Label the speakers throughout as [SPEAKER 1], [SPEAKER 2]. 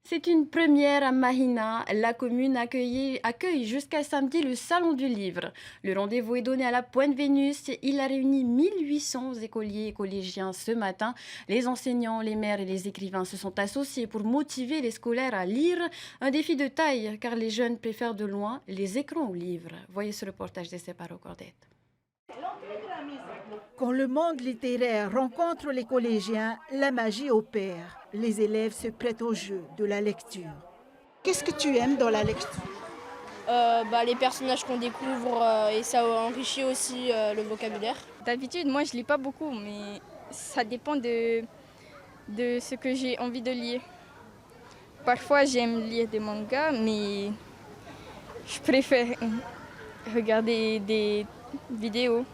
[SPEAKER 1] C'est une première à Mahina. La commune accueille jusqu'à samedi le Salon du Livre. Le rendez-vous est donné à la Pointe Vénus. Il a réuni 1800 écoliers et collégiens ce matin. Les enseignants, les maires et les écrivains se sont associés pour motiver les scolaires à lire. Un défi de taille car les jeunes préfèrent de loin les écrans aux livres. Voyez ce reportage de Separo Cordette.
[SPEAKER 2] Quand le monde littéraire rencontre les collégiens, la magie opère. Les élèves se prêtent au jeu de la lecture. Qu'est-ce que tu aimes dans la lecture?
[SPEAKER 3] Les personnages qu'on découvre et ça enrichit aussi le vocabulaire.
[SPEAKER 4] D'habitude, moi, je lis pas beaucoup, mais ça dépend de ce que j'ai envie de lire. Parfois, j'aime lire des mangas, mais je préfère regarder des vidéos.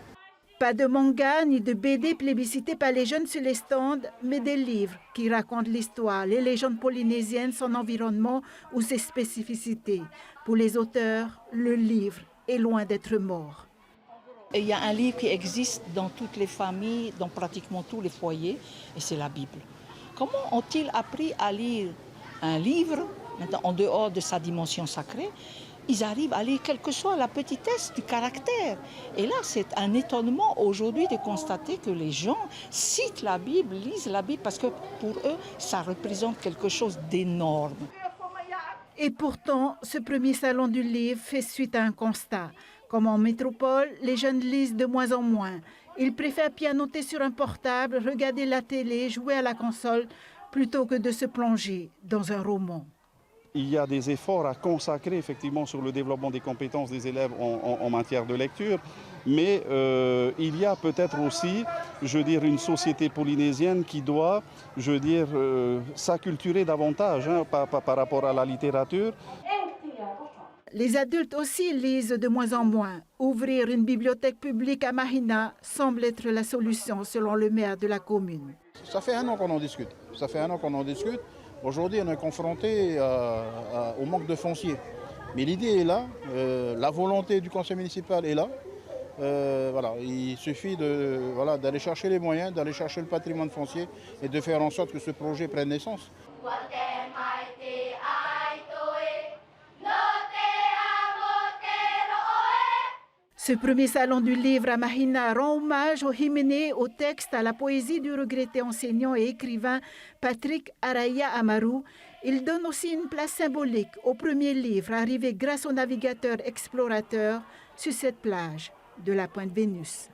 [SPEAKER 2] Pas de manga ni de BD plébiscités par les jeunes sur les stands, mais des livres qui racontent l'histoire, les légendes polynésiennes, son environnement ou ses spécificités. Pour les auteurs, le livre est loin d'être mort.
[SPEAKER 5] Il y a un livre qui existe dans toutes les familles, dans pratiquement tous les foyers, et c'est la Bible. Comment ont-ils appris à lire un livre, en dehors de sa dimension sacrée? Ils arrivent à lire quelle que soit la petitesse du caractère. Et là, c'est un étonnement aujourd'hui de constater que les gens citent la Bible, lisent la Bible, parce que pour eux, ça représente quelque chose d'énorme.
[SPEAKER 2] Et pourtant, ce premier salon du livre fait suite à un constat. Comme en métropole, les jeunes lisent de moins en moins. Ils préfèrent pianoter sur un portable, regarder la télé, jouer à la console, plutôt que de se plonger dans un roman.
[SPEAKER 6] Il y a des efforts à consacrer effectivement sur le développement des compétences des élèves en matière de lecture, mais il y a peut-être aussi, une société polynésienne qui doit, s'acculturer davantage par rapport à la littérature.
[SPEAKER 2] Les adultes aussi lisent de moins en moins. Ouvrir une bibliothèque publique à Mahina semble être la solution, selon le maire de la commune.
[SPEAKER 7] Ça fait un an qu'on en discute. Aujourd'hui, on est confronté au manque de foncier. Mais l'idée est là, la volonté du conseil municipal est là. Il suffit d'aller chercher les moyens, d'aller chercher le patrimoine foncier et de faire en sorte que ce projet prenne naissance.
[SPEAKER 2] Ce premier salon du livre à Mahina rend hommage au Himene, au texte, à la poésie du regretté enseignant et écrivain Patrick Araya Amaru. Il donne aussi une place symbolique au premier livre arrivé grâce au navigateur explorateur sur cette plage de la Pointe Vénus.